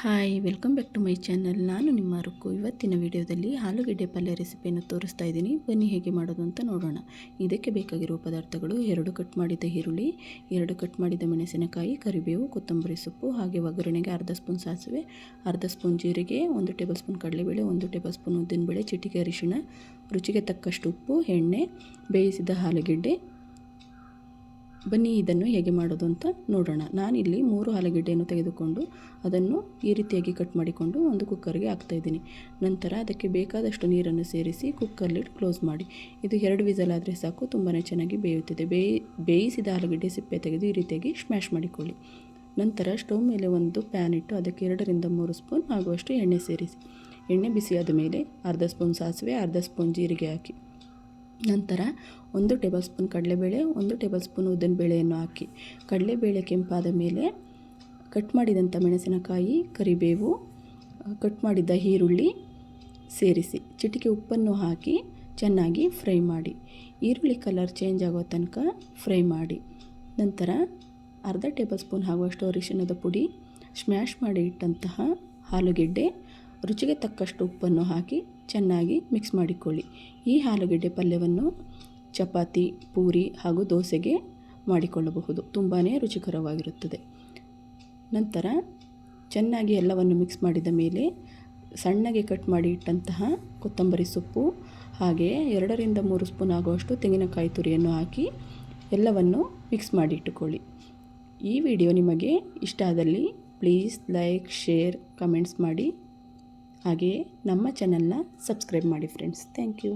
Hi welcome back to my channel. ನಾನು ನಿಮ್ಮ ರುಕ್ಕು. ಇವತ್ತಿನ ವಿಡಿಯೋದಲ್ಲಿ ಆಲೂಗೆಡ್ಡೆ ಪಲ್ಯ ರೆಸಿಪಿಯನ್ನು ತೋರಿಸ್ತಾ ಇದ್ದೀನಿ. ಬನ್ನಿ ಹೇಗೆ ಮಾಡೋದು ಅಂತ ನೋಡೋಣ. ಇದಕ್ಕೆ ಬೇಕಾಗಿರುವ ಪದಾರ್ಥಗಳು: 2 ಕಟ್ ಮಾಡಿದ ಈರುಳ್ಳಿ, 2 ಕಟ್ ಮಾಡಿದ ಮೆಣಸಿನಕಾಯಿ, ಕರಿಬೇವು, ಕೊತ್ತಂಬರಿ ಸೊಪ್ಪು, ಹಾಗೆ ಒಗ್ಗರಣೆಗೆ ಅರ್ಧ ಸ್ಪೂನ್ ಸಾಸಿವೆ, ಅರ್ಧ ಸ್ಪೂನ್ ಜೀರಿಗೆ, 1 ಟೇಬಲ್ ಸ್ಪೂನ್ ಕಡಲೆಬೇಳೆ, 1 ಟೇಬಲ್ ಸ್ಪೂನ್ ಉದ್ದಿನಬೇಳೆ, ಚಿಟಿಕೆ ಅರಿಶಿಣ, ರುಚಿಗೆ ತಕ್ಕಷ್ಟು ಉಪ್ಪು, ಎಣ್ಣೆ, ಬೇಯಿಸಿದ ಆಲೂಗೆಡ್ಡೆ. ಬನ್ನಿ ಇದನ್ನು ಹೇಗೆ ಮಾಡೋದು ಅಂತ ನೋಡೋಣ. ನಾನಿಲ್ಲಿ 3 ಆಲೂಗೆಡ್ಡೆಯನ್ನು ತೆಗೆದುಕೊಂಡು ಅದನ್ನು ಈ ರೀತಿಯಾಗಿ ಕಟ್ ಮಾಡಿಕೊಂಡು ಒಂದು ಕುಕ್ಕರ್ಗೆ ಹಾಕ್ತಾಯಿದ್ದೀನಿ. ನಂತರ ಅದಕ್ಕೆ ಬೇಕಾದಷ್ಟು ನೀರನ್ನು ಸೇರಿಸಿ ಕುಕ್ಕರ್ ಲಿಡ್ ಕ್ಲೋಸ್ ಮಾಡಿ. ಇದು 2 ವಿಸಲ್ ಆದರೆ ಸಾಕು, ತುಂಬಾ ಚೆನ್ನಾಗಿ ಬೇಯುತ್ತದೆ. ಬೇಯಿಸಿದ ಆಲೂಗೆಡ್ಡೆ ಸಿಪ್ಪೆ ತೆಗೆದು ಈ ರೀತಿಯಾಗಿ ಸ್ಮ್ಯಾಶ್ ಮಾಡಿಕೊಳ್ಳಿ. ನಂತರ ಸ್ಟವ್ ಮೇಲೆ ಒಂದು ಪ್ಯಾನ್ ಇಟ್ಟು ಅದಕ್ಕೆ 2 ರಿಂದ 3 ಸ್ಪೂನ್ ಆಗುವಷ್ಟು ಎಣ್ಣೆ ಸೇರಿಸಿ. ಎಣ್ಣೆ ಬಿಸಿಯಾದ ಮೇಲೆ ಅರ್ಧ ಸ್ಪೂನ್ ಸಾಸಿವೆ, ಅರ್ಧ ಸ್ಪೂನ್ ಜೀರಿಗೆ ಹಾಕಿ. ನಂತರ 1 ಟೇಬಲ್ ಸ್ಪೂನ್ ಕಡಲೆಬೇಳೆ, 1 ಟೇಬಲ್ ಸ್ಪೂನ್ ಉದ್ದಿನಬೇಳೆಯನ್ನು ಹಾಕಿ. ಕಡಲೆಬೇಳೆ ಕೆಂಪಾದ ಮೇಲೆ ಕಟ್ ಮಾಡಿದಂಥ ಮೆಣಸಿನಕಾಯಿ, ಕರಿಬೇವು, ಕಟ್ ಮಾಡಿದ್ದ ಈರುಳ್ಳಿ ಸೇರಿಸಿ ಚಿಟಿಕೆ ಉಪ್ಪನ್ನು ಹಾಕಿ ಚೆನ್ನಾಗಿ ಫ್ರೈ ಮಾಡಿ. ಈರುಳ್ಳಿ ಕಲರ್ ಚೇಂಜ್ ಆಗೋ ತನಕ ಫ್ರೈ ಮಾಡಿ. ನಂತರ ಅರ್ಧ ಟೇಬಲ್ ಸ್ಪೂನ್ ಆಗುವಷ್ಟು ಅರಿಶಿಣದ ಪುಡಿ, ಸ್ಮ್ಯಾಶ್ ಮಾಡಿ ಇಟ್ಟಂತಹ ಆಲೂಗೆಡ್ಡೆ, ರುಚಿಗೆ ತಕ್ಕಷ್ಟು ಉಪ್ಪನ್ನು ಹಾಕಿ ಚೆನ್ನಾಗಿ ಮಿಕ್ಸ್ ಮಾಡಿಕೊಳ್ಳಿ. ಈ ಆಲೂಗೆಡ್ಡೆ ಪಲ್ಯವನ್ನು ಚಪಾತಿ, ಪೂರಿ ಹಾಗೂ ದೋಸೆಗೆ ಮಾಡಿಕೊಳ್ಳಬಹುದು. ತುಂಬಾ ರುಚಿಕರವಾಗಿರುತ್ತದೆ. ನಂತರ ಚೆನ್ನಾಗಿ ಎಲ್ಲವನ್ನು ಮಿಕ್ಸ್ ಮಾಡಿದ ಮೇಲೆ ಸಣ್ಣಗೆ ಕಟ್ ಮಾಡಿ ಇಟ್ಟಂತಹ ಕೊತ್ತಂಬರಿ ಸೊಪ್ಪು, ಹಾಗೆಯೇ 2 ರಿಂದ 3 ಸ್ಪೂನ್ ಆಗುವಷ್ಟು ತೆಂಗಿನಕಾಯಿ ತುರಿಯನ್ನು ಹಾಕಿ ಎಲ್ಲವನ್ನು ಮಿಕ್ಸ್ ಮಾಡಿ ಇಟ್ಟುಕೊಳ್ಳಿ. ಈ ವಿಡಿಯೋ ನಿಮಗೆ ಇಷ್ಟ ಆದಲ್ಲಿ ಪ್ಲೀಸ್ ಲೈಕ್, ಶೇರ್, ಕಮೆಂಟ್ಸ್ ಮಾಡಿ. ಹಾಗೆಯೇ ನಮ್ಮ ಚಾನಲ್ನ ಸಬ್ಸ್ಕ್ರೈಬ್ ಮಾಡಿ ಫ್ರೆಂಡ್ಸ್. Thank you.